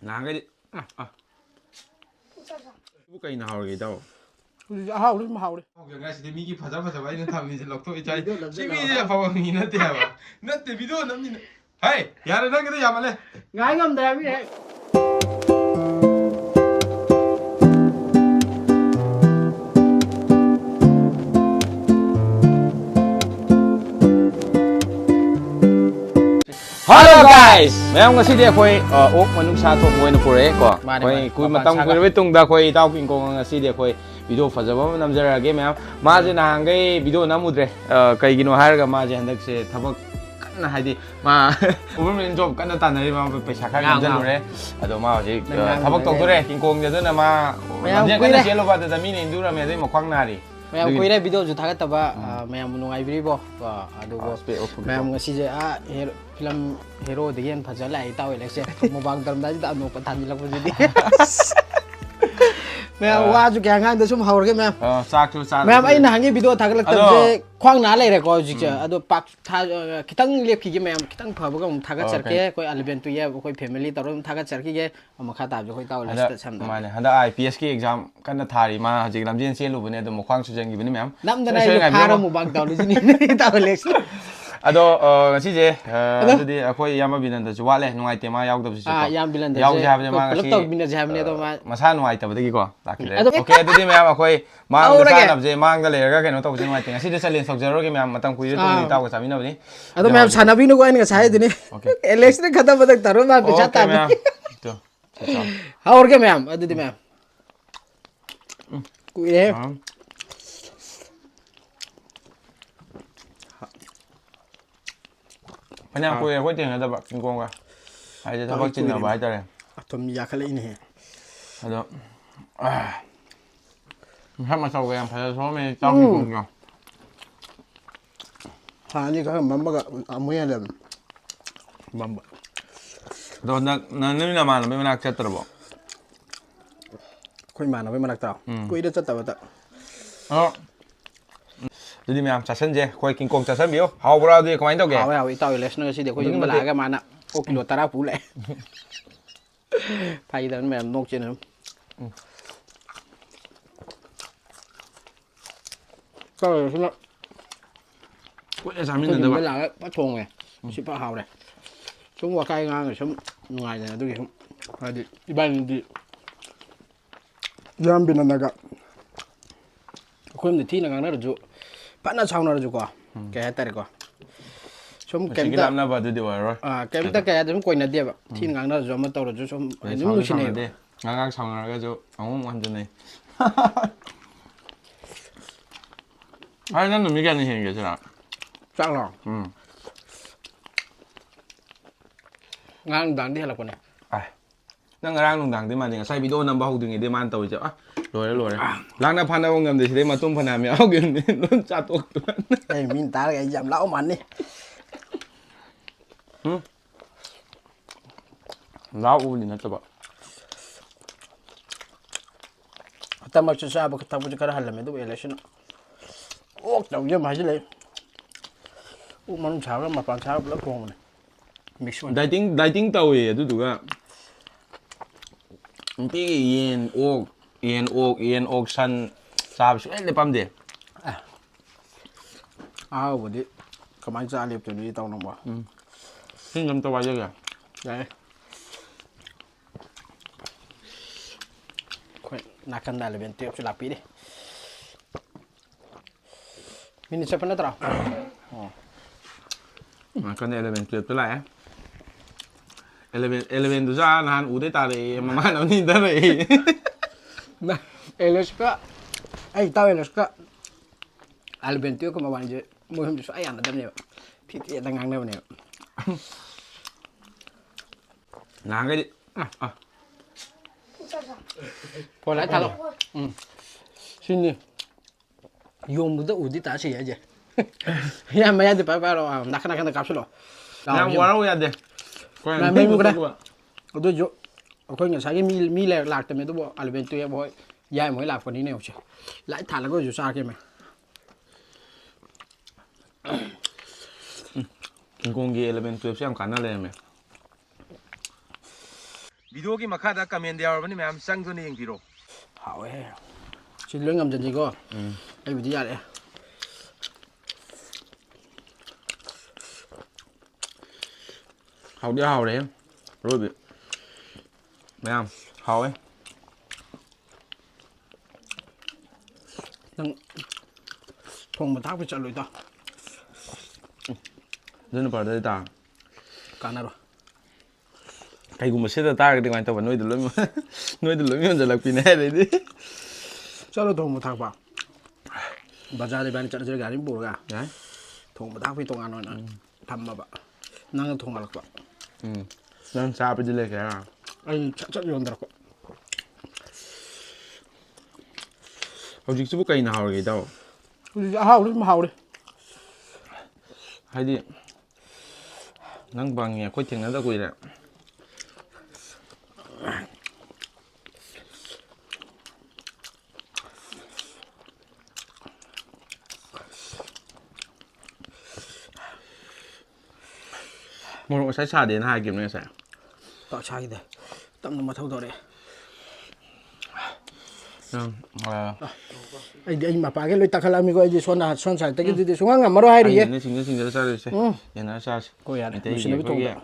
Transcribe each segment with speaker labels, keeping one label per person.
Speaker 1: ꯅꯍꯥꯟꯈꯩꯗꯤ ꯀꯩꯅ ꯍꯥꯎꯔꯒꯦ ꯏꯇꯥꯎ
Speaker 2: ꯑꯍꯥꯎꯗꯤ ꯑꯗꯨꯝ ꯍꯥꯎꯔꯦ
Speaker 1: ꯉꯁꯤꯗꯤ ꯃꯤꯒꯤ ꯐꯖꯕ ꯑꯩꯅ ꯊꯝꯃꯤꯁꯦ ꯂꯧꯊꯣꯛꯏ ꯆꯥꯏ ꯁꯤ ꯃꯤꯁꯦ ꯑꯐꯕ ꯃꯤ ꯅꯠꯇꯦ ꯍꯥꯏꯕ ꯅꯠꯇꯦ ꯚꯤꯗꯤꯑꯣ ꯅꯝꯃꯤꯅ ꯍꯩ ꯌꯥꯔꯦ ꯅꯪꯒꯤꯗꯣ ꯌꯥꯝꯃꯜꯂꯦ
Speaker 2: ꯉꯥꯏ ꯉꯝꯗ꯭ꯔꯦ ꯍꯥꯏꯕꯤꯔꯦ
Speaker 1: Hello guys! ꯃꯌꯥꯝ ꯉꯁꯤꯗꯤ ꯑꯩꯈꯣꯏ ꯑꯣꯛ ꯃꯅꯨꯡꯁꯥ ꯊꯣꯡꯕ ꯑꯣꯏꯅ ꯄꯨꯔꯛꯑꯦꯀꯣ ꯑꯩꯈꯣꯏ ꯃꯇꯝ ꯀꯨꯏꯔꯕꯩ ꯇꯨꯡꯗ ꯑꯩꯈꯣꯏ ꯏꯇꯥꯎ ꯀꯤꯡꯀꯣꯡ ꯉꯁꯤꯗꯤ ꯑꯩꯈꯣꯏ ꯚꯤꯗꯤꯑꯣ ꯐꯖꯕ ꯑꯃ ꯅꯝꯖꯔꯛꯑꯒꯦ ꯃꯌꯥꯝ ꯃꯥꯁꯦ ꯅꯍꯥꯟꯈꯩ ꯚꯤꯗꯤꯑꯣ ꯅꯝꯃꯨꯗ꯭ꯔꯦ ꯀꯩꯒꯤꯅꯣ ꯍꯥꯏꯔꯒ ꯃꯥꯁꯦ ꯍꯟꯗꯛꯁꯦ ꯊꯕꯛ ꯀꯟꯅ ꯍꯥꯏꯗꯤ ꯃꯥ ꯒꯣꯚꯔꯃꯦꯟ ꯖꯣꯕ ꯀꯟꯅ ꯇꯥꯟꯅꯔꯤ ꯃꯥ ꯄꯩꯁꯥ ꯈꯔ ꯅꯝꯖꯜꯂꯨꯔꯦ ꯑꯗꯣ ꯃꯥ ꯍꯧꯖꯤꯛ ꯊꯕꯛ ꯇꯧꯗꯣꯔꯦ ꯀꯤꯡꯀꯣꯡꯁꯦ ꯑꯗꯨꯅ ꯃꯥ ꯂꯝꯖꯦꯜ ꯀꯟꯅ ꯆꯦꯜꯂꯨꯕ ꯑꯗꯨꯗ ꯃꯤꯅ ꯏꯟꯗꯨꯔꯝꯃꯦ ꯑꯗꯨꯏ ꯃꯈ꯭ꯋꯥꯡ ꯅꯥꯔꯤ ꯃꯌꯥꯝ
Speaker 2: ꯀꯨꯏꯔꯦ ꯚꯤꯗꯤꯑꯣꯁꯨ ꯊꯥꯒꯠꯇꯕ ꯃꯌꯥꯝ ꯅꯨꯡꯉꯥꯏꯕꯤꯔꯤꯕꯣ ꯑꯗꯨꯕꯨ ꯃꯌꯥꯝ ꯉꯁꯤꯁꯦ ꯐꯤꯂꯝ ꯍꯦꯔꯣꯗꯒꯤ ꯍꯦꯟꯅ ꯐꯖ ꯂꯥꯛꯑꯦ ꯏꯇꯥꯎ ꯑꯦꯂꯦꯛꯁꯦ ꯃꯨꯛꯕꯥꯡ ꯇꯧꯔꯝꯗꯥꯏꯁꯤꯗ ꯑꯅꯣꯛꯄ ꯊꯥꯟꯖꯤꯜꯂꯛꯄꯁꯤꯗꯤ ꯃꯌꯥꯝ ꯋꯥꯁꯨ ꯀꯌꯥ ꯉꯥꯡꯗ ꯁꯨꯝ ꯍꯧꯔꯒꯦ ꯃꯌꯥꯝ
Speaker 1: ꯆꯥꯛꯁꯨ ꯆꯥꯛ
Speaker 2: ꯃꯌꯥꯝ ꯑꯩ ꯅꯍꯥꯟꯒꯤ ꯚꯤꯗꯤꯑꯣ ꯊꯥꯒꯠꯂꯛꯇꯕꯁꯦ ꯈ꯭ꯋꯥꯡ ꯅꯥ ꯂꯩꯔꯦꯀꯣ ꯍꯧꯖꯤꯛꯁꯦ ꯑꯗꯣ ꯈꯤꯇꯪ ꯂꯦꯞꯈꯤꯒꯦ ꯃꯌꯥꯝ ꯈꯤꯇꯪ ꯐꯕꯒ ꯑꯃꯨꯛ ꯊꯥꯒꯠꯆꯔꯛꯀꯦ ꯑꯩꯈꯣꯏ 11-12 ꯑꯩꯈꯣꯏ ꯐꯦꯃꯤꯂꯤ ꯇꯧꯔꯒ ꯑꯗꯨꯝ ꯊꯥꯒꯠꯆꯔꯛꯈꯤꯒꯦ ꯃꯈꯥ ꯇꯥꯕꯁꯦ ꯑꯩꯈꯣꯏ ꯏꯇꯥꯎ ꯑꯦꯂꯦꯛꯁꯇ ꯁꯝꯅ
Speaker 1: ꯍꯟꯗꯛ IPSꯀꯤ ꯑꯦꯛꯖꯥꯝ ꯀꯟꯅ ꯊꯥꯔꯤ ꯃꯥ ꯍꯧꯖꯤꯛ ꯂꯝꯖꯦꯜ ꯆꯦꯜꯂꯨꯕꯅꯦ ꯑꯗꯣ ꯃꯈ꯭ꯋꯥꯡ ꯁꯨꯖꯟꯈꯤꯕꯅꯤ ꯃꯌꯥꯝ
Speaker 2: ꯅꯝꯗꯅ ꯑꯩꯁꯨ ꯐꯥꯔ ꯃꯨꯛꯕꯥꯡ ꯇꯧꯔꯤꯁꯤꯅꯤ ꯏꯇꯥꯎ ꯑꯦꯂꯦꯛꯁꯅ
Speaker 1: ꯑꯗꯣ ꯉꯁꯤꯁꯦ ꯑꯗꯨꯗꯤ ꯑꯩꯈꯣꯏ ꯏꯌꯥꯝꯕ ꯕꯤꯅꯟꯗꯁꯨ ꯋꯥꯠꯂꯦ ꯅꯨꯡꯉꯥꯏꯇꯦ ꯃꯥ ꯌꯥꯎꯗꯕꯁꯤꯁꯨ
Speaker 2: ꯏꯌꯥꯝ ꯕꯤꯂꯟꯗꯁꯦ
Speaker 1: ꯌꯥꯎꯁꯦ ꯍꯥꯏꯕꯅꯦ ꯃꯥ
Speaker 2: ꯄꯨꯂꯞ
Speaker 1: ꯉꯁꯤ
Speaker 2: ꯇꯧꯃꯤꯟꯅꯁꯦ ꯍꯥꯏꯕꯅꯦ ꯑꯗꯣ ꯃꯥ
Speaker 1: ꯃꯁꯥ ꯅꯨꯡꯉꯥꯏꯇꯕꯗꯒꯤꯀꯣ ꯂꯥꯛꯈꯤꯗ꯭ꯔꯦ ꯑꯣꯀꯦ ꯑꯗꯨꯗꯤ ꯃꯌꯥꯝ ꯑꯩꯈꯣꯏ ꯃꯥꯡꯗ ꯆꯥꯅꯕꯁꯦ ꯃꯥꯡꯗ ꯂꯩꯔꯒ ꯀꯩꯅꯣ ꯇꯧꯕꯁꯦ ꯅꯨꯡꯉꯥꯏꯇꯦ ꯉꯁꯤꯗꯤ ꯆꯦꯂꯦꯟꯖ ꯇꯧꯖꯔꯨꯔꯒꯦ ꯃꯌꯥꯝ ꯃꯇꯝ ꯀꯨꯏꯔꯦ ꯇꯨꯡꯗ ꯏꯇꯥꯎꯒ ꯆꯥꯃꯤꯟꯅꯕꯅꯤ
Speaker 2: ꯑꯗꯣ ꯃꯌꯥꯝ ꯁꯥꯟꯅꯕꯤꯅꯨꯀꯣ ꯑꯩꯅ ꯉꯁꯥꯏ ꯍꯥꯏꯗꯨꯅꯤ ꯑꯦꯂꯦꯛꯁꯅ ꯈꯠꯇꯕꯗ ꯇꯧꯔ ꯃꯥ ꯄꯩꯁꯥ ꯇꯥꯟꯅꯤ ꯍꯧꯔꯒꯦ ꯃꯌꯥꯝ ꯑꯗꯨꯗꯤ ꯃꯌꯥꯝ ꯀꯨꯏꯔꯦ
Speaker 1: ꯐꯅꯌꯥꯝ ꯀꯨꯏꯔꯦ ꯑꯩꯈꯣꯏ ꯊꯦꯡꯅꯗꯕ ꯀꯤꯡꯀꯣꯡꯒ ꯍꯥꯏꯗꯤ ꯊꯕꯛ ꯆꯤꯟꯅꯕ ꯍꯥꯏꯇꯥꯔꯦ
Speaker 2: ꯑꯊꯨꯝ ꯌꯥꯈꯠꯂꯛꯏꯅꯦꯍꯦ
Speaker 1: ꯑꯗꯣ ꯃꯁꯛ ꯃꯆꯧꯒ ꯌꯥꯝ ꯐꯖ ꯊꯣꯛꯑꯝꯃꯦ ꯏꯇꯥꯎ ꯀꯤꯡꯀꯣꯡꯗꯣ
Speaker 2: ꯍꯥꯟꯅꯗꯤ ꯈꯔ ꯃꯝꯃꯒ ꯑꯃꯨꯛ ꯍꯦꯟꯅ ꯃꯝꯕ
Speaker 1: ꯑꯗꯣ ꯍꯟꯗꯛ ꯅꯣꯏ ꯅꯃꯥꯟꯅꯕꯒꯤ ꯃꯅꯥꯛ ꯆꯠꯇ꯭ꯔꯕꯣ
Speaker 2: ꯑꯩꯈꯣꯏ ꯏꯃꯥꯟꯅꯕꯒꯤ ꯃꯅꯥꯛꯇ ꯀꯨꯏꯔꯦ ꯆꯠꯇꯕꯗ
Speaker 1: ꯑꯗꯨꯗꯤ ꯃꯌꯥꯝ ꯆꯥꯁꯟꯁꯦ ꯑꯩꯈꯣꯏ ꯀꯤꯡꯀꯣꯡ ꯆꯥꯁꯟꯕꯤꯌꯨ ꯍꯥꯎꯕ꯭ꯔꯥ ꯑꯗꯨꯗꯤ ꯀꯃꯥꯏꯅ ꯇꯧꯒꯦ
Speaker 2: ꯍꯥꯎꯋꯦ ꯍꯥꯎꯋꯦ ꯏꯇꯥꯎ ꯑꯦꯂꯦꯛꯁꯅ ꯉꯁꯤꯗꯤ ꯑꯩꯈꯣꯏ ꯌꯨꯝꯗ ꯂꯥꯛꯑꯒ ꯃꯥꯅ ꯑꯣꯛ ꯀꯤꯂꯣ 10 ꯄꯨ ꯂꯥꯛꯑꯦ ꯐꯥꯒꯤꯗꯕꯅꯤ ꯃꯌꯥꯝ ꯅꯣꯛꯆꯦꯅ ꯑꯗꯨꯝ ꯇꯧꯔꯁꯤꯅ
Speaker 1: ꯀꯨꯏꯅ
Speaker 2: ꯑꯩꯈꯣꯏ
Speaker 1: ꯆꯥꯃꯤꯟꯅꯗꯕ
Speaker 2: ꯌꯨꯝꯗ ꯂꯥꯛꯑꯒ ꯐꯠ ꯊꯣꯡꯉꯦ ꯁꯤ ꯐꯠ ꯍꯥꯎꯔꯦ ꯁꯨꯝ ꯋꯥꯀꯥꯏ ꯉꯥꯡꯉ ꯁꯨꯝ ꯅꯨꯡꯉꯥꯏꯗꯅ ꯑꯗꯨꯒꯤ ꯁꯨꯝ ꯍꯥꯏꯗꯤ ꯏꯕꯥꯅꯤꯗꯤ ꯏꯌꯥꯝ ꯕꯤꯅꯟꯅꯒ ꯑꯩꯈꯣꯏ ꯊꯤꯅ ꯉꯥꯡꯅꯔꯁꯨ ꯐꯅ ꯁꯥꯎꯅꯔꯁꯨꯀꯣ ꯀꯩ ꯍꯥꯏꯇꯥꯔꯦꯀꯣ ꯁꯨꯝ ꯀꯩꯝꯇ
Speaker 1: ꯂꯥꯞꯅꯕ ꯑꯗꯨꯗꯤ ꯑꯣꯏꯔꯔꯣꯏ
Speaker 2: ꯀꯩꯝꯇ ꯀꯌꯥ ꯑꯗꯨꯝ ꯀꯣꯏꯅꯗꯦꯕ ꯊꯤꯅ ꯉꯥꯡꯅꯔꯁꯨ ꯑꯃ ꯇꯧꯔꯁꯨ ꯁꯨꯝ ꯑꯗꯨꯝ ꯅꯨꯡꯁꯤꯅꯩꯕ
Speaker 1: ꯉꯥꯡ ꯁꯥꯎꯅꯔꯒꯁꯨ ꯑꯃꯨꯛ ꯍꯟꯖꯟꯅꯩ ꯅꯪ ꯅꯨꯃꯤꯠ ꯀꯌꯥꯅꯤ ꯍꯦꯟꯒꯦ ꯁꯤꯗ
Speaker 2: ꯆꯥꯛꯂꯣ ꯉꯔꯥꯡ ꯅꯨꯡꯗꯥꯡꯗꯤ ꯍꯜꯂꯛꯄꯅꯦ
Speaker 1: ꯅꯪ ꯉꯔꯥꯡ ꯅꯨꯡꯗꯥꯡꯗꯤ ꯃꯥꯗꯤ ꯉꯁꯥꯏ ꯚꯤꯗꯤꯑꯣ ꯅꯝꯕ ꯍꯧꯗ꯭ꯔꯤꯉꯩꯗꯤ ꯃꯥꯅ ꯇꯧꯔꯤꯁꯦ ꯂꯣꯏꯔꯦ ꯂꯥꯛꯅ ꯐꯥꯅꯕ ꯉꯝꯗꯦ ꯁꯤꯗꯩ ꯃꯇꯨꯡ ꯐꯅꯌꯥꯝ ꯌꯥꯎꯈꯤꯕꯅꯤ ꯂꯣꯏ ꯆꯥꯊꯣꯛꯇꯅ
Speaker 2: ꯑꯩ ꯃꯤꯅ ꯇꯥꯔꯒ ꯑꯩ ꯌꯥꯝ ꯂꯥꯎ ꯃꯥꯟꯅꯤ
Speaker 1: ꯂꯥꯎꯕꯗꯤ ꯅꯠꯇꯕ
Speaker 2: ꯍꯟꯇꯛꯃꯛꯁꯨ ꯆꯥꯕ ꯊꯛꯄꯁꯨ ꯈꯔ ꯍꯜꯂꯝꯃꯦ ꯑꯗꯨꯕꯨ ꯑꯦꯂꯦꯛꯁꯟ ꯑꯣꯛ ꯇꯧꯒꯦ ꯑꯃ ꯍꯥꯏꯖꯤꯜꯂꯛꯏ ꯑꯣꯛ ꯃꯅꯨꯡ ꯁꯥꯔꯒ ꯃꯄꯥꯟ ꯁꯥꯔꯒ ꯄꯨꯂꯞ ꯊꯣꯡꯕꯅꯦ ꯃꯤꯛꯁ ꯑꯣꯏꯅ
Speaker 1: ꯗꯥꯏꯇꯤꯡ ꯇꯧꯋꯦ ꯑꯗꯨꯗꯨꯒ ꯅꯨꯡꯇꯤꯒꯤ ꯌꯦꯟ ꯑꯣꯛ ꯁꯟ ꯆꯥꯕ ꯁꯨꯡꯂꯦꯞ ꯂꯦꯞꯄꯝꯗꯦ
Speaker 2: ꯑꯍꯥꯎꯕꯗꯤ ꯀꯃꯥꯏꯅ ꯆꯥ ꯂꯦꯞꯇꯣꯏꯅꯣ ꯏꯇꯥꯎ ꯅꯪꯕꯣ
Speaker 1: ꯁꯤꯡ ꯑꯝꯇ ꯋꯥꯏꯖꯒꯦ
Speaker 2: ꯌꯥꯏ ꯑꯩꯈꯣꯏ ꯅꯥꯀꯟꯗ 11-12ꯁꯨ ꯂꯥꯛꯄꯤꯔꯤ ꯃꯤꯅꯤꯠ ꯆꯠꯄ ꯅꯠꯇ꯭ꯔꯣ
Speaker 1: ꯅꯥꯀꯟꯗ 11-12ꯇ ꯂꯥꯛꯑꯦ 11ꯗꯨꯁꯨ ꯅꯍꯥꯟ ꯎꯗꯩ ꯇꯥꯔꯛꯑꯦ ꯃꯃꯥꯟꯅꯕꯅ ꯏꯟꯊꯔꯛꯑꯦ
Speaker 2: ꯑꯦꯂꯦꯛꯁꯀ ꯑꯩ ꯏꯇꯥꯎ ꯑꯦꯂꯦꯛꯁꯀ 11-12ꯀ ꯃꯕꯥꯅꯤꯁꯦ ꯃꯣꯏ ꯑꯍꯨꯝꯁꯦ ꯁꯨꯡꯌꯥ ꯌꯥꯅꯗꯕꯅꯦꯕ ꯐꯤꯠ ꯉꯥꯡꯅꯕꯅꯦꯕ
Speaker 1: ꯅꯍꯥꯟꯈꯩꯗꯤ
Speaker 2: ꯐꯣꯟ ꯂꯥꯏꯠ ꯊꯥꯜꯂꯣ ꯁꯤꯅꯤ ꯌꯣꯡꯕꯗ ꯎꯗꯤ ꯇꯥꯁꯤ ꯍꯥꯏꯁꯦ ꯌꯥꯝ ꯃꯌꯥꯗꯤ ꯄꯥꯏꯔꯣ ꯅꯥꯀꯟꯗ ꯀꯥꯞꯁꯤꯜꯂꯣ
Speaker 1: ꯌꯥꯝ ꯋꯥꯔꯧ ꯌꯥꯗꯦ
Speaker 2: ꯃꯩ ꯃꯨꯠꯈ꯭ꯔꯦ ꯑꯗꯨꯏꯁꯨ ꯑꯩꯈꯣꯏ ꯉꯁꯥꯏꯒꯤ ꯃꯤ ꯂꯥꯛꯇꯕꯅꯤ ꯑꯗꯨꯕꯨ 11-12 ꯍꯣꯏ ꯌꯥꯏ ꯃꯣꯏ ꯂꯥꯛꯄꯅꯤꯅꯦ ꯍꯧꯖꯤꯛ ꯂꯥꯏꯠ ꯊꯥꯜꯂꯒ ꯑꯣꯏꯁꯨ ꯆꯥꯒꯦꯃꯦ
Speaker 1: ꯀꯤꯡꯀꯣꯡꯒꯤ 11-12ꯁꯦ ꯌꯥꯝ ꯀꯥꯟꯅ ꯂꯩꯔꯝꯃꯦ ꯚꯤꯗꯤꯑꯣꯒꯤ ꯃꯈꯥꯗ ꯀꯃꯦꯟꯗ ꯌꯥꯎꯔꯕꯅꯤ ꯃꯌꯥꯝ ꯆꯪꯗꯨꯅ ꯌꯦꯡꯕꯤꯔꯣ
Speaker 2: ꯍꯥꯎꯋꯦ ꯁꯤ ꯂꯣꯏ ꯉꯝꯖꯟꯁꯤꯀꯣ ꯑꯩꯕꯨꯗꯤ ꯌꯥꯔꯦ
Speaker 1: ꯍꯥꯎꯗꯤ ꯍꯥꯎꯔꯦ ꯔꯣꯏꯕꯤ ꯃꯌꯥꯝ ꯍꯥꯎꯋꯦ
Speaker 2: ꯅꯪ ꯊꯣꯡꯕ ꯊꯥꯛꯄ ꯆꯠꯂꯣꯏꯗꯣ
Speaker 1: ꯑꯗꯨꯅ ꯐꯔꯗꯤ ꯇꯥ
Speaker 2: ꯀꯥꯟꯅꯔꯣꯏ
Speaker 1: ꯀꯩꯒꯨꯝꯕ ꯁꯤꯗ ꯇꯥꯔꯒꯗꯤ ꯀꯃꯥꯏꯅ ꯇꯧꯕ ꯅꯣꯏꯗ ꯂꯣꯏ ꯌꯣꯟꯁꯤꯜꯂꯛꯄꯤꯅꯦ ꯍꯥꯏꯔꯗꯤ
Speaker 2: ꯆꯠꯂꯣ ꯊꯣꯡꯕ ꯊꯥꯛꯄ ꯕꯖꯥꯔꯗ ꯏꯕꯥꯅꯤ ꯆꯠꯂꯁꯤꯔ ꯒꯥꯔꯤ ꯄꯨꯔꯒ
Speaker 1: ꯌꯥꯏ
Speaker 2: ꯊꯣꯡꯕ ꯊꯥꯛꯄꯒꯤ ꯇꯣꯉꯥꯟ ꯑꯣꯏꯅ ꯊꯝꯃꯕ ꯅꯪꯅ ꯊꯣꯡꯍꯜꯂꯛꯄ
Speaker 1: ꯅꯪ ꯆꯥꯕꯗꯤ ꯂꯩꯒꯦ
Speaker 2: ꯑꯩ ꯁꯠ ꯌꯣꯟꯊꯔꯛꯄ
Speaker 1: ꯍꯧꯖꯤꯛꯁꯤꯕꯨ ꯀꯩꯅ ꯍꯥꯎꯔꯤꯒꯦ ꯏꯇꯥꯎ
Speaker 2: ꯍꯧꯖꯤꯛꯇꯤ ꯑꯍꯥꯎꯕ ꯑꯗꯨꯝ ꯍꯥꯎꯔꯦ
Speaker 1: ꯍꯥꯏꯗꯤ ꯅꯪ ꯄꯪꯉꯤ ꯑꯩꯈꯣꯏ ꯊꯦꯡꯅꯗ ꯀꯨꯏꯔꯦ ꯃꯣꯔꯣꯛ ꯉꯁꯥꯏ ꯁꯥꯗꯦꯅ ꯍꯥꯏꯈꯤꯕꯅꯦ ꯉꯁꯥꯏ
Speaker 2: ꯄꯥꯛ ꯁꯥꯈꯤꯗꯦ ꯇꯞꯅ ꯃꯊꯧ ꯇꯧꯔꯛꯑꯦ ꯑꯩ ꯃꯄꯥꯒꯤ ꯂꯣꯏ ꯇꯥꯈꯠꯂꯛꯑꯃꯤꯀꯣ ꯑꯩꯗꯤ ꯁꯣꯟ ꯁꯥꯏꯠꯇꯒꯤꯗꯨꯗꯤ ꯁꯨꯡꯉꯝ ꯉꯝꯃꯔꯣꯏ ꯍꯥꯏꯔꯤꯌꯦ
Speaker 1: ꯑꯩꯅ ꯁꯤꯡꯖꯔ ꯆꯥꯔꯨꯁꯦ ꯌꯦꯟꯅꯔ ꯆꯥꯔꯁꯤ
Speaker 2: ꯍꯣꯏ ꯌꯥꯔꯦ
Speaker 1: ꯃꯩꯇꯩꯒꯤ
Speaker 2: ꯂꯣꯏꯁꯤꯟꯅꯕ
Speaker 1: ꯑꯩꯈꯣꯏꯒꯤ
Speaker 2: ꯇꯧꯗꯕ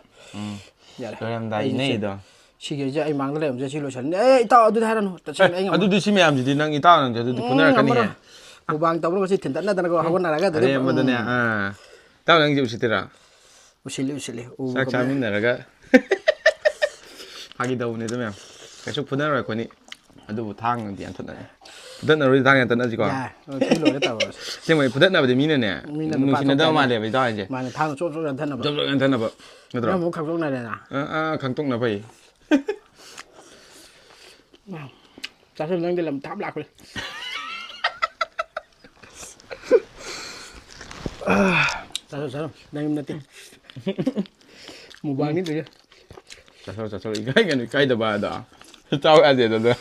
Speaker 2: ꯌꯥꯔꯦ
Speaker 1: ꯂꯣꯏꯔꯝꯗꯥꯏ
Speaker 2: ꯑꯩꯁꯦ
Speaker 1: ꯏꯅꯩꯗꯣ
Speaker 2: ꯁꯤꯒꯤꯁꯦ ꯑꯩ ꯃꯥꯡꯗ ꯂꯩꯔꯝꯁꯦ ꯁꯤ ꯂꯣꯏꯁꯤꯜꯂꯅꯤ ꯑꯦ ꯏꯇꯥꯎ ꯑꯗꯨꯗꯤ ꯍꯥꯏꯔꯅꯨ ꯇꯁꯦꯡꯅ ꯑꯩ ꯉꯝꯃꯔꯣꯏ
Speaker 1: ꯑꯗꯨꯗꯤ ꯁꯤ ꯃꯌꯥꯝꯁꯤꯗꯤ ꯅꯪ ꯏꯇꯥꯎ ꯅꯪꯁꯦ ꯑꯗꯨꯗꯤ ꯐꯨꯅꯔꯛꯀꯅꯤꯍꯦ
Speaker 2: ꯉꯝꯃꯔꯣꯏ ꯃꯨꯛꯕꯥꯡ ꯇꯧꯅꯕ ꯁꯤ ꯊꯤꯟꯇꯠꯅꯗꯅꯀꯣ ꯍꯧꯒꯠꯅꯔꯒ
Speaker 1: ꯑꯔꯦꯝꯕꯗꯅꯦ ꯏꯇꯥꯎ ꯅꯪꯁꯦ ꯎꯁꯤꯠꯇꯔꯥ
Speaker 2: ꯎꯁꯤꯜꯂꯤ
Speaker 1: ꯆꯥꯛ
Speaker 2: ꯎꯕꯒ
Speaker 1: ꯆꯥꯃꯤꯟꯅꯔꯒ ꯐꯥꯒꯤ ꯇꯧꯕꯅꯤ ꯑꯗꯨ ꯃꯌꯥꯝ ꯀꯩꯁꯨ ꯐꯨꯅꯔꯣꯏ ꯑꯩꯈꯣꯏꯅꯤ ꯑꯗꯨꯕꯨ ꯊꯥꯡꯅꯗꯤ ꯌꯥꯟꯊꯠꯅꯅꯤ ꯐꯨꯗꯠꯅꯔꯣꯏꯗꯤ ꯊꯥꯡ ꯌꯥꯟꯊꯠꯅꯁꯤꯀꯣ
Speaker 2: ꯌꯥꯏ ꯁꯤ ꯂꯣꯏꯔꯦ ꯇꯧꯔꯁꯤ
Speaker 1: ꯑꯁꯦꯡꯕꯩ ꯐꯨꯗꯠꯅꯕꯗꯤ ꯃꯤꯅꯅꯦ
Speaker 2: ꯃꯤꯅ ꯅꯨꯄꯥ
Speaker 1: ꯅꯨꯡꯁꯤꯅꯗꯕ
Speaker 2: ꯊꯣꯛꯄ
Speaker 1: ꯃꯥꯜꯂꯦꯕ ꯏꯇꯥꯎ ꯍꯥꯏꯁꯦ
Speaker 2: ꯃꯥꯅꯦ ꯊꯥꯡꯅ ꯆꯣꯞ ꯆꯣꯞ ꯌꯥꯟꯊꯠꯅꯕ
Speaker 1: ꯖꯞ ꯖꯞ ꯌꯥꯟꯊꯠꯅꯕ ꯅꯠꯇ꯭ꯔꯣ
Speaker 2: ꯑꯃꯨꯛ ꯈꯪꯗꯣꯛꯅꯔꯦꯅ
Speaker 1: ꯈꯪꯇꯣꯛꯅ ꯐꯩ
Speaker 2: ꯆꯥꯁꯜ ꯅꯪꯗꯤ ꯂꯝ ꯊꯥꯞ ꯂꯥꯛꯈ꯭ꯔꯦ ꯆꯥꯁꯜ ꯅꯪ ꯌꯨꯝ ꯅꯠꯇꯦ ꯃꯨꯛꯕꯥꯡꯅꯤ ꯇꯧꯔꯤꯁꯦ
Speaker 1: ꯆꯠꯊꯣꯛ ꯏꯀꯥꯏꯒꯅꯨ ꯏꯀꯥꯏꯗꯕ ꯑꯗꯣ ꯆꯥꯎ ꯌꯥꯗꯦ ꯑꯗꯨꯗ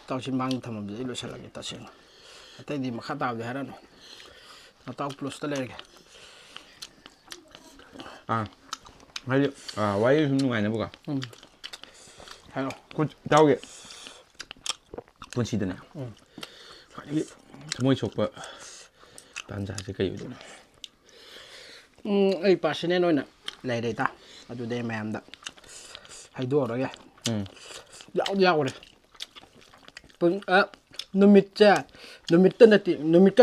Speaker 2: ꯇꯥꯎꯁꯤ ꯃꯥꯡꯗ ꯊꯝꯃꯝꯁꯦ ꯑꯩ ꯂꯣꯏꯁꯤꯜꯂꯒꯦ ꯇꯁꯦꯡꯅ ꯑꯇꯩꯗꯤ ꯃꯈꯥ ꯇꯥꯕꯗꯤ ꯍꯥꯏꯔꯛꯑꯅꯨ ꯅꯇꯥꯎ ꯄ꯭ꯂꯁꯇ ꯂꯩꯔꯒꯦ
Speaker 1: ꯍꯥꯏꯗꯤ ꯋꯥꯔꯤ ꯁꯨꯝ ꯅꯨꯡꯉꯥꯏꯅꯕꯀꯣ
Speaker 2: ꯍꯥꯏꯔꯛꯑꯣ
Speaker 1: ꯏꯇꯥꯎꯒꯤ ꯄꯨꯟꯁꯤꯗꯅꯦ ꯈ꯭ꯋꯥꯏꯗꯒꯤ ꯊꯃꯣꯏ ꯁꯣꯛꯄ ꯇꯥꯟꯖꯥꯁꯦ ꯀꯩ ꯑꯣꯏꯗꯣꯏꯅꯣ
Speaker 2: ꯑꯩ ꯄꯥꯔꯁꯣꯅꯦꯜ ꯑꯣꯏꯅ ꯂꯩꯔꯦ ꯏꯇꯥꯎ ꯑꯗꯨꯗꯤ ꯑꯩ ꯃꯌꯥꯝꯗ ꯍꯥꯏꯗꯣꯛꯑꯔꯣꯏꯒꯦ ꯌꯥꯎꯗꯤ ꯌꯥꯎꯔꯦ ꯅꯨꯃꯤꯠꯇ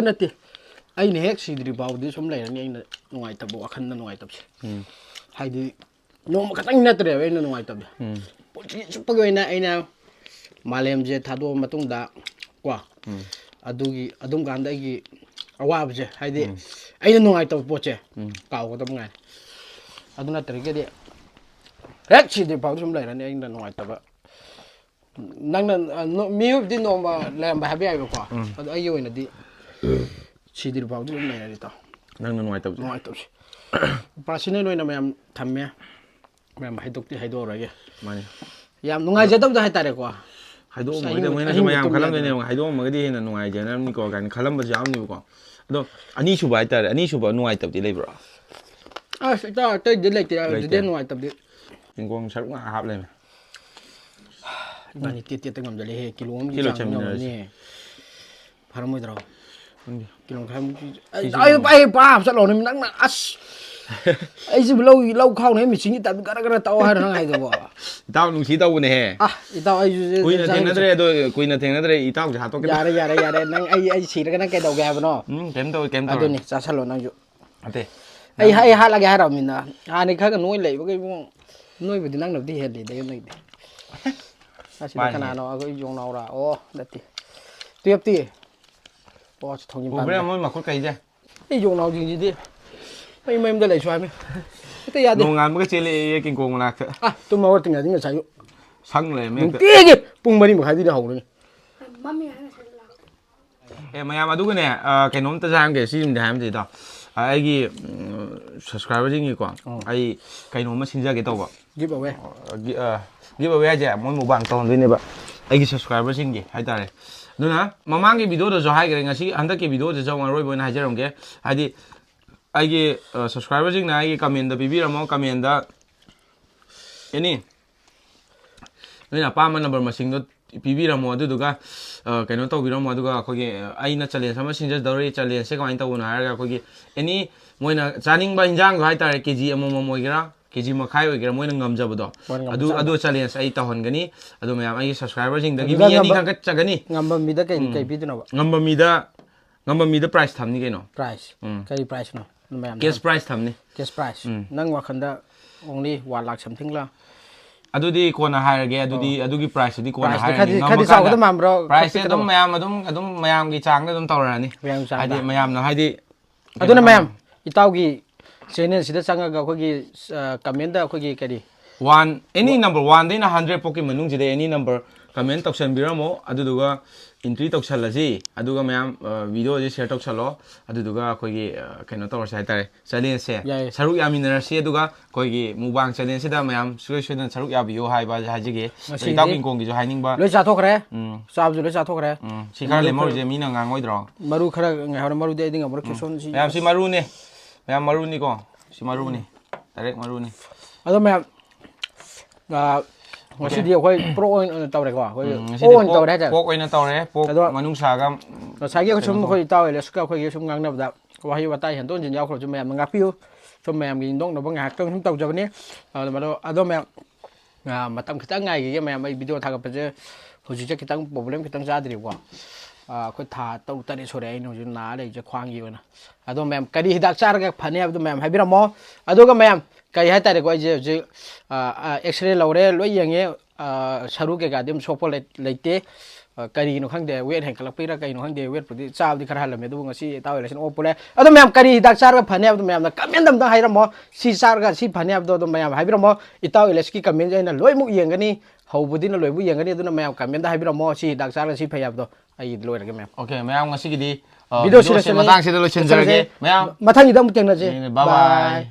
Speaker 2: ꯅꯠꯇꯦ ꯑꯩꯅ ꯍꯦꯛ ꯁꯤꯗ꯭ꯔꯤ ꯐꯥꯎꯕꯗꯤ ꯁꯨꯝ ꯂꯩꯔꯅꯤ ꯑꯩꯅ ꯅꯨꯡꯉꯥꯏꯇꯕ ꯋꯥꯈꯜꯗ ꯅꯨꯡꯉꯥꯏꯇꯕꯁꯦ ꯍꯥꯏꯗꯤ ꯅꯣꯡꯃ ꯈꯛꯇꯪ ꯅꯠꯇ꯭ꯔꯦꯕ ꯑꯩꯅ ꯅꯨꯡꯉꯥꯏꯇꯕꯁꯦ ꯄꯨꯟꯁꯤ ꯆꯨꯞꯄꯒꯤ ꯑꯣꯏꯅ ꯑꯩꯅ ꯃꯥꯂꯦꯝꯁꯦ ꯊꯥꯗꯣꯛꯑ ꯃꯇꯨꯡꯗ ꯀꯣ ꯑꯗꯨꯝ ꯀꯥꯟꯗ ꯑꯩꯒꯤ ꯑꯋꯥꯕꯁꯦ ꯍꯥꯏꯗꯤ ꯑꯩꯅ ꯅꯨꯡꯉꯥꯏꯇꯕ ꯄꯣꯠꯁꯦ ꯀꯥꯎꯒꯗꯕ ꯉꯥꯏꯔꯦ ꯑꯗꯨ ꯅꯠꯇ꯭ꯔꯒꯗꯤ ꯍꯦꯛ ꯁꯤꯗ꯭ꯔꯤ ꯐꯥꯎꯗꯤ ꯁꯨꯝ ꯂꯩꯔꯅꯤ ꯑꯩꯅ ꯅꯨꯡꯉꯥꯏꯇꯕ ꯅꯪꯅ ꯃꯤꯑꯣꯏꯕꯗꯤ ꯅꯣꯡꯃ ꯂꯩꯔꯝꯕ ꯍꯥꯏꯕ ꯌꯥꯏꯕꯀꯣ ꯑꯗꯣ ꯑꯩꯒꯤ ꯑꯣꯏꯅꯗꯤ ꯁꯤꯗ꯭ꯔꯤ ꯐꯥꯎꯗꯤ ꯑꯗꯨꯝ ꯂꯩꯔꯅꯤ ꯏꯇꯥꯎ
Speaker 1: ꯅꯪꯅ ꯅꯨꯡꯉꯥꯏꯇꯕꯁꯦ
Speaker 2: ꯅꯨꯡꯉꯥꯏꯇꯕꯁꯦ ꯄꯥꯔꯁꯣꯅꯦꯜ ꯑꯣꯏꯅ ꯃꯌꯥꯝ ꯊꯝꯃꯦ ꯃꯌꯥꯝ ꯍꯥꯏꯗꯣꯛꯑꯔꯣꯏꯒꯦ
Speaker 1: ꯃꯥꯅꯤ
Speaker 2: ꯌꯥꯝ ꯅꯨꯡꯉꯥꯏꯖꯗꯕꯗꯣ ꯍꯥꯏꯇꯥꯔꯦꯀꯣ
Speaker 1: ꯍꯥꯏꯗꯣꯛꯑꯝꯃꯒꯗꯤ ꯃꯣꯏꯅꯁꯨ ꯃꯌꯥꯝ ꯈꯜꯂꯝꯗꯣꯏꯅꯦꯕ ꯍꯥꯏꯗꯣꯛꯑꯝꯃꯒꯗꯤ ꯍꯦꯟꯅ ꯅꯨꯡꯉꯥꯏꯖꯅꯕꯅꯤꯀꯣ ꯀꯥꯏꯅ ꯈꯜꯂꯝꯕꯁꯨ ꯌꯥꯎꯔꯝꯅꯦꯕꯀꯣ ꯑꯗꯣ ꯑꯅꯤꯁꯨꯕ ꯍꯥꯏꯇꯥꯔꯦ ꯑꯅꯤꯁꯨꯕ ꯅꯨꯡꯉꯥꯏꯇꯕꯗꯤ ꯂꯩꯕ꯭ꯔꯣ
Speaker 2: ꯑꯁ ꯏꯇꯥꯎ ꯑꯇꯩꯗꯤ ꯂꯩꯇꯦ ꯑꯗꯨꯗꯤ ꯅꯨꯡꯉꯥꯏꯇꯕꯗꯤ
Speaker 1: ꯆꯤꯡꯒꯣꯡ ꯁꯔꯨꯛ ꯉꯥꯛ ꯍꯥꯞ ꯂꯩꯃꯦ
Speaker 2: ꯏꯕꯥꯅꯤ ꯇꯦꯠꯇ ꯉꯝꯖꯜꯂꯦꯍꯦ ꯀꯤꯂꯣ ꯑꯃꯒꯤ
Speaker 1: ꯁꯤ
Speaker 2: ꯆꯥꯡ
Speaker 1: ꯂꯣꯏꯁꯟꯃꯤꯟꯅꯔꯁꯤ
Speaker 2: ꯉꯝꯃꯅꯤꯍꯦ ꯐꯔꯝꯃꯣꯏꯗ꯭ꯔꯣ
Speaker 1: ꯈꯪꯗꯦ
Speaker 2: ꯀꯤꯂꯣ ꯃꯈꯥꯏꯃꯨꯛꯀꯤ
Speaker 1: ꯁꯤꯁꯨ
Speaker 2: ꯑꯩ ꯄꯥ ꯆꯠꯂꯣꯅꯦ ꯅꯪꯅ ꯑꯁ ꯑꯩꯁꯤꯕꯨ ꯂꯧ ꯈꯥꯎꯅꯩ ꯃꯦꯆꯤꯟꯒꯤ ꯇꯥꯏꯞꯇ ꯒꯔ ꯇꯧ ꯍꯥꯏꯔꯣ ꯅꯪ ꯍꯥꯏꯗꯨꯕꯣ
Speaker 1: ꯏꯇꯥꯎ ꯅꯨꯡꯁꯤ ꯇꯧꯕꯅꯦꯍꯦ
Speaker 2: ꯏꯇꯥꯎ ꯑꯩꯁꯨ
Speaker 1: ꯀꯨꯏꯅ ꯊꯦꯡꯅꯗ꯭ꯔꯦ ꯑꯗꯣ ꯀꯨꯏꯅ ꯊꯦꯡꯅꯗ꯭ꯔꯦ ꯏꯇꯥꯎꯁꯦ ꯍꯥꯠꯇꯣꯛꯀꯦ
Speaker 2: ꯌꯥꯔꯦ ꯅꯪ ꯑꯩ ꯁꯤꯔꯒ ꯅꯪ ꯀꯩꯗꯧꯒꯦ ꯍꯥꯏꯕꯅꯣ
Speaker 1: ꯀꯩꯝ ꯇꯧꯔꯣꯏ ꯀꯩꯝ ꯇꯧꯔꯣꯏ
Speaker 2: ꯑꯗꯨꯅꯤ ꯆꯥꯁꯜꯂꯣ ꯅꯪꯁꯨ
Speaker 1: ꯑꯇꯩ
Speaker 2: ꯑꯩ ꯍꯥꯠꯂꯒꯦ ꯍꯥꯏꯔꯕꯅꯤꯅ ꯍꯥꯟꯅꯩ ꯈꯔꯒ ꯅꯣꯏ ꯂꯩꯕꯒ ꯏꯕꯨꯡ ꯅꯣꯏꯕꯨꯗꯤ ꯅꯪꯅꯕꯨꯗꯤ ꯍꯦꯜꯂꯤꯗ ꯅꯣꯏꯗꯤ ꯑꯁꯤꯗ ꯀꯅꯥꯅꯣ ꯑꯩꯈꯣꯏ ꯌꯣꯡꯅꯥꯎꯔꯥ ꯑꯣ ꯅꯠꯇꯦ ꯇꯨꯌꯦꯞꯇꯤ ꯑꯣ ꯊꯣꯡꯖꯤꯟ
Speaker 1: ꯎꯕ꯭ꯔꯥ ꯃꯣꯏ ꯃꯈꯨꯠ ꯀꯩꯁꯦ
Speaker 2: ꯑꯩ ꯌꯣꯡꯅꯥꯎꯁꯤꯡꯁꯤꯗꯤ ꯑꯩ ꯃꯌꯨꯝꯗ ꯂꯩꯁꯨ ꯍꯥꯏꯃꯤ ꯍꯦꯛꯇ ꯌꯥꯗꯦ
Speaker 1: ꯅꯣꯡꯉꯥꯟꯕꯒ ꯆꯦꯜꯂꯛꯑꯦ ꯀꯤꯡꯀꯣꯡ ꯃꯅꯥꯛꯇ
Speaker 2: ꯇꯨꯝ ꯍꯧꯒꯠꯇ꯭ꯔꯤꯉꯩꯗꯤ ꯉꯁꯥꯏ
Speaker 1: ꯁꯪ ꯂꯩꯔꯝꯃꯦ ꯍꯦꯛꯇ
Speaker 2: ꯅꯨꯡꯇꯤꯒꯤ ꯄꯨꯡ 4:30 ꯍꯧꯔꯅꯤ
Speaker 1: ꯃꯌꯥꯝ ꯑꯗꯨꯒꯅꯦ ꯀꯩꯅꯣꯝꯇ ꯍꯥꯏꯔꯝꯒꯦ ꯁꯤꯃꯗꯤ ꯍꯥꯏꯔꯝꯗꯦ ꯏꯇꯥꯎ ꯑꯩꯒꯤ ꯁꯕꯁꯀ꯭ꯔꯥꯏꯕꯔꯁꯤꯡꯒꯤꯀꯣ ꯑꯩ ꯀꯩꯅꯣꯝꯃ ꯁꯤꯟꯖꯒꯦ ꯇꯧꯕ
Speaker 2: ꯒꯤꯞ ꯑꯋꯦ
Speaker 1: ꯒꯤꯞ ꯑꯋꯦ ꯍꯥꯏꯁꯦ ꯃꯣꯏ ꯃꯨꯛꯕꯥꯡ ꯇꯧꯍꯟꯗꯣꯏꯅꯦꯕ ꯑꯩꯒꯤ ꯁꯕꯁꯀ꯭ꯔꯥꯏꯕꯔꯁꯤꯡꯒꯤ ꯍꯥꯏꯇꯥꯔꯦ ꯑꯗꯨꯅ ꯃꯃꯥꯡꯒꯤ ꯚꯤꯗꯤꯑꯣꯗꯁꯨ ꯍꯥꯏꯈ꯭ꯔꯦ ꯉꯁꯤ ꯍꯟꯗꯛꯀꯤ ꯚꯤꯗꯤꯑꯣꯗꯁꯨ ꯑꯔꯣꯏꯕ ꯑꯣꯏꯅ ꯍꯥꯏꯖꯔꯝꯒꯦ ꯍꯥꯏꯗꯤ ꯑꯩꯒꯤ ꯁꯕꯁꯀ꯭ꯔꯥꯏꯕꯔꯁꯤꯡꯅ ꯑꯩꯒꯤ ꯀꯃꯦꯟꯗ ꯄꯤꯕꯤꯔꯝꯃꯣ ꯀꯃꯦꯟꯗ ꯑꯦꯅꯤ ꯅꯣꯏꯅ ꯑꯄꯥꯝꯕ ꯅꯝꯕꯔ ꯃꯁꯤꯡꯗꯣ ꯄꯤꯕꯤꯔꯝꯃꯣ ꯑꯗꯨꯗꯨꯒ ꯀꯩꯅꯣ ꯇꯧꯕꯤꯔꯝꯃꯣ ꯑꯗꯨꯒ ꯑꯩꯈꯣꯏꯒꯤ ꯑꯩꯅ ꯆꯦꯂꯦꯟꯖ ꯑꯃ ꯁꯤꯟꯖꯗꯧꯔꯤ ꯆꯦꯂꯦꯟꯖꯁꯦ ꯀꯃꯥꯏꯅ ꯇꯧꯕꯅꯣ ꯍꯥꯏꯔꯒ ꯑꯩꯈꯣꯏꯒꯤ ꯑꯦꯅꯤ ꯃꯣꯏꯅ ꯆꯥꯅꯤꯡꯕ ꯏꯟꯖꯥꯡꯗꯣ ꯍꯥꯏꯇꯥꯔꯦ ꯀꯦꯖꯤ ꯑꯃꯃꯝ ꯑꯣꯏꯒꯦꯔꯥ ꯀꯦꯖꯤ ꯃꯈꯥꯏ ꯑꯣꯏꯒꯦꯔꯥ ꯃꯣꯏꯅ ꯉꯝꯖꯕꯗꯣ ꯑꯗꯨ ꯆꯦꯂꯦꯟꯖ ꯑꯩ ꯇꯧꯍꯟꯒꯅꯤ ꯑꯗꯨ ꯃꯌꯥꯝ ꯑꯩꯒꯤ ꯁꯕꯁꯀ꯭ꯔꯥꯏꯕꯔꯁꯤꯡꯗꯒꯤ ꯃꯤ ꯑꯅꯤ ꯈꯟꯒꯠꯆꯒꯅꯤ
Speaker 2: ꯉꯝꯕ ꯃꯤꯗ ꯀꯩ ꯄꯤꯗꯣꯏꯅꯣꯕ
Speaker 1: ꯉꯝꯕ ꯃꯤꯗ ꯄ꯭ꯔꯥꯏꯖ ꯊꯝꯅꯤ ꯀꯩꯅꯣ
Speaker 2: ꯄ꯭ꯔꯥꯏꯖ ꯀꯔꯤ ꯄ꯭ꯔꯥꯏꯖꯅꯣ ꯃꯌꯥꯝ
Speaker 1: ꯀꯦꯁ ꯄ꯭ꯔꯥꯏꯖ ꯊꯝꯅꯤ
Speaker 2: ꯀꯦꯁ ꯄ꯭ꯔꯥꯏꯖ ꯅꯪ ꯋꯥꯈꯟꯗ ꯑꯣꯡꯂꯤ 1 lakh something ꯂꯥ
Speaker 1: ꯑꯗꯨꯗꯤ ꯀꯣꯟꯅ ꯍꯥꯏꯔꯒꯦ ꯑꯗꯨꯒꯤ ꯄ꯭ꯔꯥꯏꯁꯇꯨꯗꯤ ꯀꯣꯟꯅ ꯍꯥꯏꯔꯅꯤ
Speaker 2: ꯈꯔꯗꯤ ꯆꯥꯎꯒꯗꯕ ꯃꯥꯟꯕ꯭ꯔꯣ
Speaker 1: ꯄ꯭ꯔꯥꯏꯁꯁꯦ ꯑꯗꯨꯝ ꯃꯌꯥꯝ ꯑꯗꯨꯝ ꯃꯌꯥꯝꯒꯤ ꯆꯥꯡꯗ ꯑꯗꯨꯝ ꯇꯧꯔꯛꯑꯅꯤ ꯍꯥꯏꯗꯤ ꯃꯌꯥꯝꯅ ꯍꯥꯏꯗꯤ
Speaker 2: ꯑꯗꯨꯅ ꯃꯌꯥꯝ ꯏꯇꯥꯎꯒꯤ ꯆꯦꯅꯦꯜꯁꯤꯗ ꯆꯪꯉꯒ ꯑꯩꯈꯣꯏꯒꯤ ꯀꯃꯦꯟꯗ ꯑꯩꯈꯣꯏꯒꯤ ꯀꯔꯤ
Speaker 1: ꯑꯦꯅꯤ ꯅꯝꯕꯔ 1ꯗꯩꯅ 100 ꯐꯥꯎꯒꯤ ꯃꯅꯨꯡꯁꯤꯗ ꯑꯦꯅꯤ ꯅꯝꯕꯔ ꯀꯃꯦꯟ ꯇꯧꯁꯟꯕꯤꯔꯝꯃꯣ ꯑꯗꯨꯗꯨꯒ ꯑꯦꯟꯇ꯭ꯔꯤ ꯇꯧꯁꯜꯂꯁꯤ ꯑꯗꯨꯒ ꯃꯌꯥꯝ ꯚꯤꯗꯤꯑꯣꯁꯦ ꯁꯤꯌꯔ ꯇꯧꯁꯜꯂꯣ ꯑꯗꯨꯗꯨꯒ ꯑꯩꯈꯣꯏꯒꯤ ꯀꯩꯅꯣ ꯇꯧꯔꯁꯤ ꯍꯥꯏꯇꯥꯔꯦ ꯆꯦꯂꯦꯟꯖꯁꯦ ꯁꯔꯨꯛ ꯌꯥꯃꯤꯟꯅꯔꯁꯤ ꯑꯗꯨꯒ ꯑꯩꯈꯣꯏꯒꯤ ꯃꯨꯛꯕꯥꯡ ꯆꯦꯂꯦꯟꯖꯁꯤꯗ ꯃꯌꯥꯝ ꯁꯣꯏꯗꯅ ꯁꯔꯨꯛ ꯌꯥꯕꯤꯌꯨ ꯍꯥꯏꯖꯒꯦ ꯏꯇꯥꯎ ꯀꯤꯡꯀꯣꯡꯒꯤꯁꯨ ꯍꯥꯏꯅꯤꯡꯕ
Speaker 2: ꯂꯣꯏ ꯆꯥꯊꯣꯛꯈ꯭ꯔꯦ ꯆꯥꯕꯁꯨ ꯂꯣꯏ ꯆꯥꯊꯣꯛꯈ꯭ꯔꯦ
Speaker 1: ꯁꯤ ꯈꯔ ꯂꯦꯝꯍꯧꯔꯤꯁꯦ ꯃꯤꯅ ꯉꯥꯡꯉꯣꯏꯗ꯭ꯔꯣ
Speaker 2: ꯃꯔꯨ ꯈꯔ ꯉꯥꯏꯍꯧꯔꯦ ꯃꯔꯨꯗꯤ ꯑꯩꯗꯤ ꯉꯝꯃꯔꯣꯏ ꯀꯦꯁꯣꯟꯁꯤ
Speaker 1: ꯃꯌꯥꯝ ꯁꯤ ꯃꯔꯨꯅꯤ ꯃꯌꯥꯝ ꯃꯔꯨꯅꯤꯀꯣ ꯁꯤ ꯃꯔꯨꯅꯤ ꯗꯥꯏꯔꯦꯛ ꯃꯔꯨꯅꯤ
Speaker 2: ꯑꯗꯣ ꯃꯌꯥꯝ ꯉꯁꯤꯗꯤ ꯑꯩꯈꯣꯏ ꯄ꯭ꯔꯣ ꯑꯣꯏꯅ ꯇꯧꯔꯦꯀꯣ ꯑꯩꯈꯣꯏ ꯑꯣꯏꯅ ꯇꯧꯔꯦ ꯍꯥꯏꯇꯥꯔꯦ
Speaker 1: ꯄꯣꯛ ꯑꯣꯏꯅ ꯇꯧꯔꯦ ꯄꯣꯛ ꯃꯅꯨꯡꯁꯥꯒ
Speaker 2: ꯉꯁꯥꯏꯒꯤ ꯑꯩꯈꯣꯏ ꯁꯨꯝ ꯑꯩꯈꯣꯏ ꯏꯇꯥꯎ ꯑꯦꯂꯦꯛꯁꯀ ꯑꯩꯈꯣꯏꯒꯤ ꯁꯨꯝ ꯉꯥꯡꯅꯕꯗ ꯋꯥꯍꯩ ꯋꯥꯇꯥꯏ ꯍꯦꯟꯗꯣꯛ ꯍꯦꯟꯖꯤꯟ ꯌꯥꯎꯈ꯭ꯔꯁꯨ ꯃꯌꯥꯝꯅ ꯉꯥꯛꯄꯤꯌꯨ ꯁꯨꯝ ꯃꯌꯥꯝꯒꯤ ꯌꯦꯡꯗꯣꯛꯅꯕ ꯉꯥꯏꯍꯥꯛꯇꯪ ꯁꯨꯝ ꯇꯧꯖꯕꯅꯤ ꯑꯗꯣ ꯃꯌꯥꯝ ꯃꯇꯝ ꯈꯤꯇꯪ ꯉꯥꯏꯈꯤꯒꯦ ꯃꯌꯥꯝ ꯑꯩ ꯚꯤꯗꯤꯑꯣ ꯊꯥꯒꯠꯄꯁꯦ ꯍꯧꯖꯤꯛꯁꯦ ꯈꯤꯇꯪ ꯄ꯭ꯔꯣꯕ꯭ꯂꯦꯝ ꯈꯤꯇꯪ ꯆꯥꯗ꯭ꯔꯤꯕꯀꯣ ꯑꯩꯈꯣꯏ ꯊꯥ 6-7 ꯁꯨꯔꯦ ꯑꯩꯅ ꯍꯧꯖꯤꯛ ꯅꯥꯔ ꯂꯩꯔꯤꯁꯦ ꯈ꯭ꯋꯥꯡꯒꯤ ꯑꯣꯏꯅ ꯑꯗꯣ ꯃꯌꯥꯝ ꯀꯔꯤ ꯍꯤꯗꯥꯛ ꯆꯥꯔꯒ ꯐꯅꯤ ꯍꯥꯏꯕꯗꯣ ꯃꯌꯥꯝ ꯍꯥꯏꯕꯤꯔꯝꯃꯣ ꯑꯗꯨꯒ ꯃꯌꯥꯝ ꯀꯔꯤ ꯍꯥꯏꯇꯥꯔꯦꯀꯣ ꯑꯩꯁꯦ ꯍꯧꯖꯤꯛ ꯑꯦꯛꯁꯔꯦ ꯂꯧꯔꯦ ꯂꯣꯏ ꯌꯦꯡꯉꯦ ꯁꯔꯨ ꯀꯩꯀꯥꯗꯤ ꯑꯗꯨꯝ ꯁꯣꯛꯄ ꯂꯩꯇꯦ ꯀꯔꯤꯒꯤꯅꯣ ꯈꯪꯗꯦ ꯋꯦꯠ ꯍꯦꯟꯀꯠꯂꯛꯄꯩꯔꯥ ꯀꯩꯅꯣ ꯈꯪꯗꯦ ꯋꯦꯠꯄꯨꯗꯤ ꯆꯥꯕꯗꯤ ꯈꯔ ꯍꯜꯂꯝꯃꯦ ꯑꯗꯨꯕꯨ ꯉꯁꯤ ꯏꯇꯥꯎ ꯑꯦꯂꯦꯛꯁꯟ ꯑꯣꯞ ꯄꯨꯔꯦ ꯑꯗꯣ ꯃꯌꯥꯝ ꯀꯔꯤ ꯍꯤꯗꯥꯛ ꯆꯥꯔꯒ ꯐꯅꯤ ꯍꯥꯏꯕꯗꯣ ꯃꯌꯥꯝꯅ ꯀꯃꯦꯟꯗ ꯑꯝꯇꯪ ꯍꯥꯏꯔꯝꯃꯣ ꯁꯤ ꯆꯥꯔꯒ ꯁꯤ ꯐꯅꯤ ꯍꯥꯏꯕꯗꯣ ꯑꯗꯨꯝ ꯃꯌꯥꯝ ꯍꯥꯏꯕꯤꯔꯝꯃꯣ ꯏꯇꯥꯎ ꯑꯦꯂꯦꯛꯁꯀꯤ ꯀꯃꯦꯟꯁꯦ ꯑꯩꯅ ꯂꯣꯏꯃꯨꯛ ꯌꯦꯡꯒꯅꯤ ꯍꯧꯕꯗꯤꯅ ꯂꯣꯏꯕꯨ ꯌꯦꯡꯒꯅꯤ ꯑꯗꯨꯅ ꯃꯌꯥꯝ ꯀꯃꯦꯟꯗ ꯍꯥꯏꯕꯤꯔꯝꯃꯣ ꯁꯤ ꯍꯤꯗꯥꯛ ꯆꯥꯔꯒ ꯁꯤ ꯐꯩ ꯍꯥꯏꯕꯗꯣ ꯑꯩ ꯂꯣꯏꯔꯒꯦ ꯃꯌꯥꯝ
Speaker 1: ꯑꯣꯀꯦ ꯃꯌꯥꯝ ꯉꯁꯤꯒꯤꯗꯤ
Speaker 2: ꯚꯤꯗꯤꯑꯣꯁꯤ
Speaker 1: ꯃꯇꯥꯡꯁꯤꯗ ꯂꯣꯏꯁꯤꯟꯖꯔꯒꯦ ꯃꯌꯥꯝ
Speaker 2: ꯃꯊꯪꯒꯤꯗ ꯑꯃꯨꯛ ꯊꯦꯡꯅꯁꯦ
Speaker 1: ꯕꯥꯏ ꯕꯥꯏ